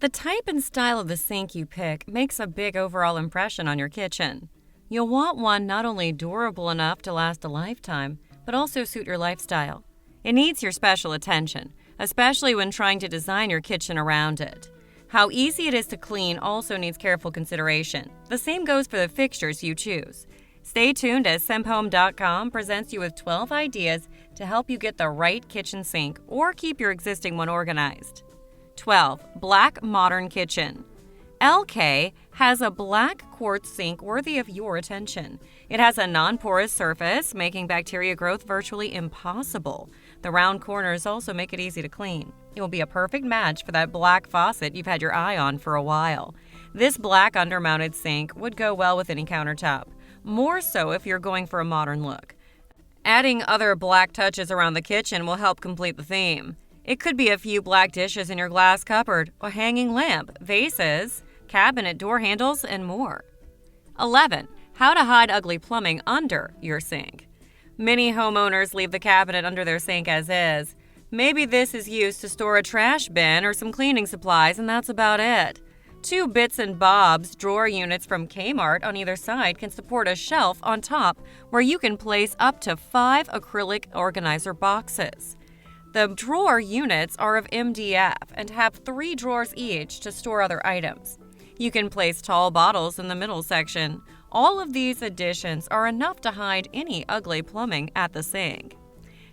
The type and style of the sink you pick makes a big overall impression on your kitchen. You'll want one not only durable enough to last a lifetime, but also suit your lifestyle. It needs your special attention, especially when trying to design your kitchen around it. How easy it is to clean also needs careful consideration. The same goes for the fixtures you choose. Stay tuned as Semphome.com presents you with 12 ideas to help you get the right kitchen sink or keep your existing one organized. 12. Black Modern Kitchen. LK has a black quartz sink worthy of your attention. It has a non-porous surface, making bacteria growth virtually impossible. The round corners also make it easy to clean. It will be a perfect match for that black faucet you've had your eye on for a while. This black undermounted sink would go well with any countertop, more so if you're going for a modern look. Adding other black touches around the kitchen will help complete the theme. It could be a few black dishes in your glass cupboard, a hanging lamp, vases, cabinet door handles, and more. 11. How to hide ugly plumbing under your sink. Many homeowners leave the cabinet under their sink as is. Maybe this is used to store a trash bin or some cleaning supplies, and that's about it. 2 bits and bobs drawer units from Kmart on either side can support a shelf on top where you can place up to 5 acrylic organizer boxes. The drawer units are of MDF and have 3 drawers each to store other items. You can place tall bottles in the middle section. All of these additions are enough to hide any ugly plumbing at the sink.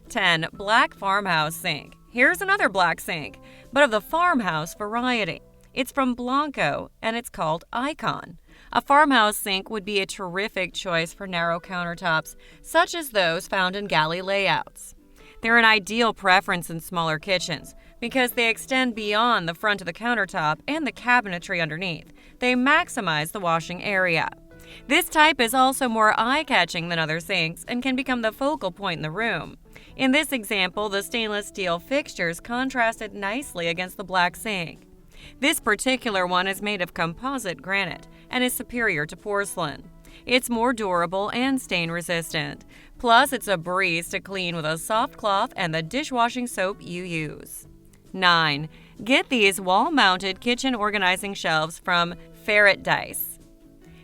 10. Black Farmhouse Sink. Here's another black sink, but of the farmhouse variety. It's from Blanco, and it's called Icon. A farmhouse sink would be a terrific choice for narrow countertops, such as those found in galley layouts. They're an ideal preference in smaller kitchens because they extend beyond the front of the countertop and the cabinetry underneath. They maximize the washing area. This type is also more eye-catching than other sinks and can become the focal point in the room. In this example, the stainless steel fixtures contrasted nicely against the black sink. This particular one is made of composite granite and is superior to porcelain. It's more durable and stain-resistant. Plus, it's a breeze to clean with a soft cloth and the dishwashing soap you use. 9. Get these wall-mounted kitchen organizing shelves from Ferret Dice.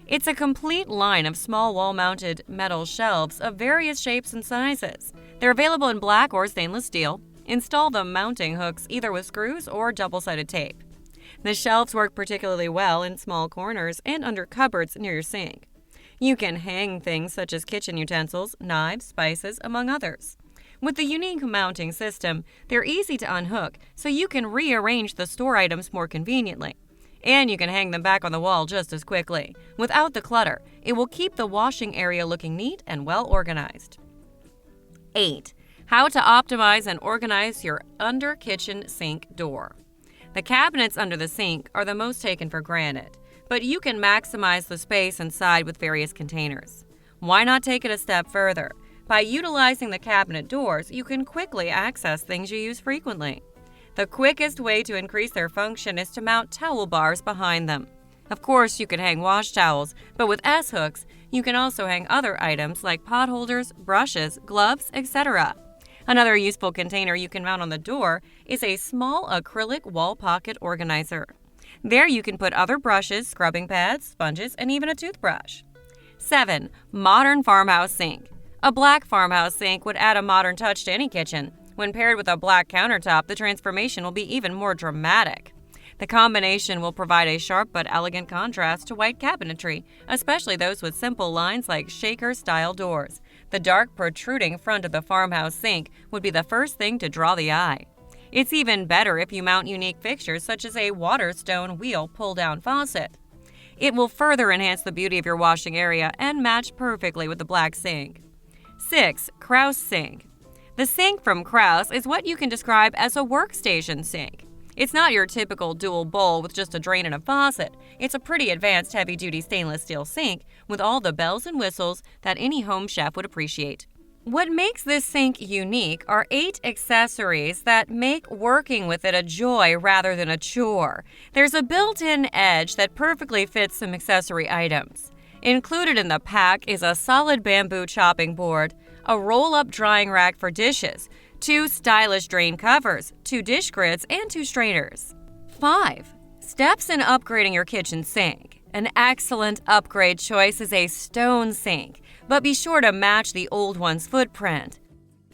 It's a complete line of small wall-mounted metal shelves of various shapes and sizes. They're available in black or stainless steel. Install the mounting hooks either with screws or double-sided tape. The shelves work particularly well in small corners and under cupboards near your sink. You can hang things such as kitchen utensils, knives, spices, among others. With the unique mounting system, they're easy to unhook, so you can rearrange the store items more conveniently. And you can hang them back on the wall just as quickly. Without the clutter, it will keep the washing area looking neat and well organized. 8. How to optimize and organize your under kitchen sink door. The cabinets under the sink are the most taken for granted, but you can maximize the space inside with various containers. Why not take it a step further? By utilizing the cabinet doors, you can quickly access things you use frequently. The quickest way to increase their function is to mount towel bars behind them. Of course, you can hang wash towels, but with S-hooks, you can also hang other items like pot holders, brushes, gloves, etc. Another useful container you can mount on the door is a small acrylic wall pocket organizer. There you can put other brushes, scrubbing pads, sponges, and even a toothbrush. 7. Modern Farmhouse Sink. A black farmhouse sink would add a modern touch to any kitchen. When paired with a black countertop, the transformation will be even more dramatic. The combination will provide a sharp but elegant contrast to white cabinetry, especially those with simple lines like shaker-style doors. The dark, protruding front of the farmhouse sink would be the first thing to draw the eye. It's even better if you mount unique fixtures such as a Waterstone wheel pull-down faucet. It will further enhance the beauty of your washing area and match perfectly with the black sink. 6. Kraus Sink. The sink from Kraus is what you can describe as a workstation sink. It's not your typical dual bowl with just a drain and a faucet. It's a pretty advanced heavy-duty stainless steel sink with all the bells and whistles that any home chef would appreciate. What makes this sink unique are 8 accessories that make working with it a joy rather than a chore. There's a built-in edge that perfectly fits some accessory items. Included in the pack is a solid bamboo chopping board, a roll-up drying rack for dishes, 2 stylish drain covers, 2 dish grids, and 2 strainers. 5. Steps in upgrading your kitchen sink. An excellent upgrade choice is a stone sink, but be sure to match the old one's footprint.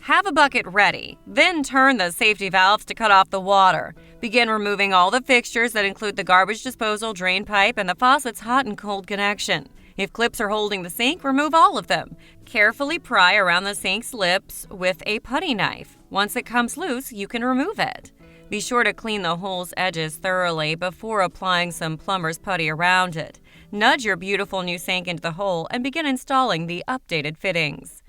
Have a bucket ready, then turn the safety valves to cut off the water. Begin removing all the fixtures that include the garbage disposal, drain pipe, and the faucet's hot and cold connection. If clips are holding the sink, remove all of them. Carefully pry around the sink's lips with a putty knife. Once it comes loose, you can remove it. Be sure to clean the hole's edges thoroughly before applying some plumber's putty around it. Nudge your beautiful new sink into the hole and begin installing the updated fittings.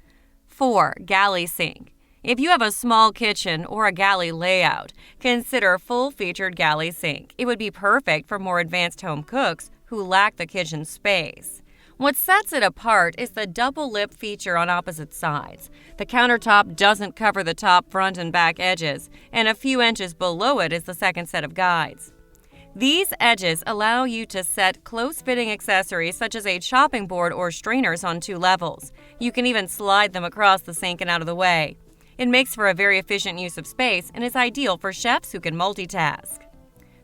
4. Galley sink. If you have a small kitchen or a galley layout, consider a full-featured galley sink. It would be perfect for more advanced home cooks who lack the kitchen space. What sets it apart is the double lip feature on opposite sides. The countertop doesn't cover the top, front, and back edges, and a few inches below it is the second set of guides. These edges allow you to set close-fitting accessories such as a chopping board or strainers on 2 levels. You can even slide them across the sink and out of the way. It makes for a very efficient use of space and is ideal for chefs who can multitask.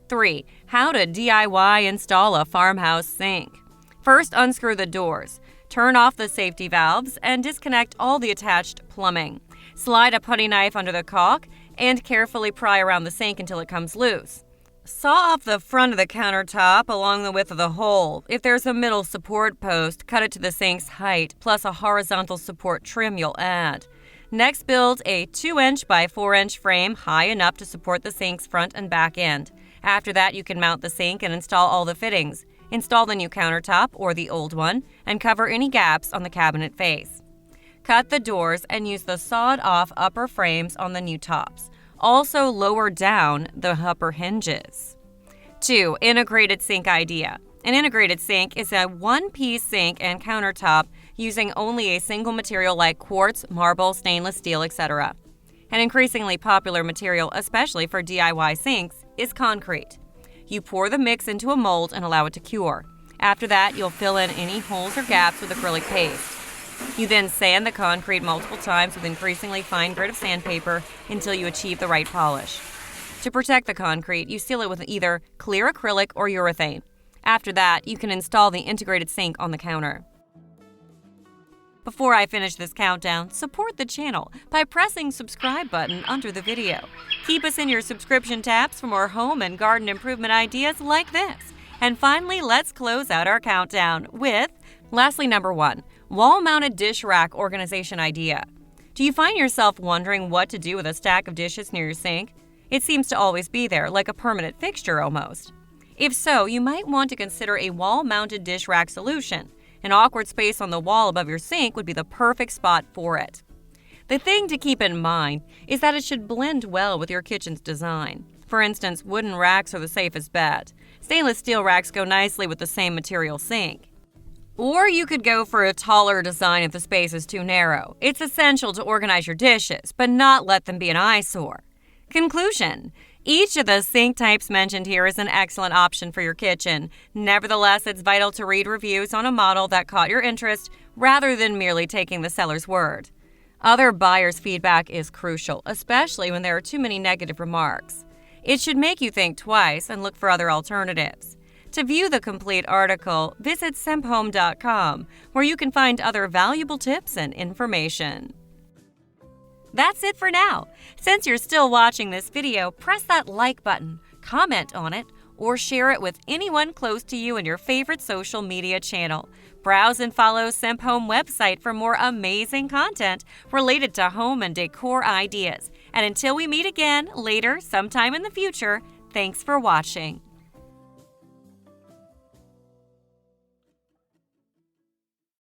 3. How to DIY install a farmhouse sink. First, unscrew the doors. Turn off the safety valves and disconnect all the attached plumbing. Slide a putty knife under the caulk and carefully pry around the sink until it comes loose. Saw off the front of the countertop along the width of the hole. If there's a middle support post, cut it to the sink's height, plus a horizontal support trim you'll add. Next, build a 2-inch by 4-inch frame high enough to support the sink's front and back end. After that, you can mount the sink and install all the fittings. Install the new countertop or the old one and cover any gaps on the cabinet face. Cut the doors and use the sawed-off upper frames on the new tops. Also lower down the upper hinges. 2. Integrated sink idea. An integrated sink is a one-piece sink and countertop using only a single material like quartz, marble, stainless steel, etc. An increasingly popular material, especially for DIY sinks, is concrete. You pour the mix into a mold and allow it to cure. After that, you'll fill in any holes or gaps with acrylic paste. You then sand the concrete multiple times with increasingly fine grit of sandpaper until you achieve the right polish. To protect the concrete, you seal it with either clear acrylic or urethane. After that, you can install the integrated sink on the counter. Before I finish this countdown, support the channel by pressing subscribe button under the video. Keep us in your subscription tabs for more home and garden improvement ideas like this. And finally, let's close out our countdown with, lastly, number 1, wall-mounted dish rack organization idea. Do you find yourself wondering what to do with a stack of dishes near your sink? It seems to always be there, like a permanent fixture almost. If so, you might want to consider a wall-mounted dish rack solution. An awkward space on the wall above your sink would be the perfect spot for it. The thing to keep in mind is that it should blend well with your kitchen's design. For instance, wooden racks are the safest bet. Stainless steel racks go nicely with the same material sink. Or you could go for a taller design if the space is too narrow. It's essential to organize your dishes, but not let them be an eyesore. Conclusion: each of the sink types mentioned here is an excellent option for your kitchen. Nevertheless, it's vital to read reviews on a model that caught your interest rather than merely taking the seller's word. Other buyers' feedback is crucial, especially when there are too many negative remarks. It should make you think twice and look for other alternatives. To view the complete article, visit semphome.com, where you can find other valuable tips and information. That's it for now. Since you're still watching this video, press that like button, comment on it, or share it with anyone close to you in your favorite social media channel. Browse and follow Semphome website for more amazing content related to home and decor ideas. And until we meet again later, sometime in the future, thanks for watching.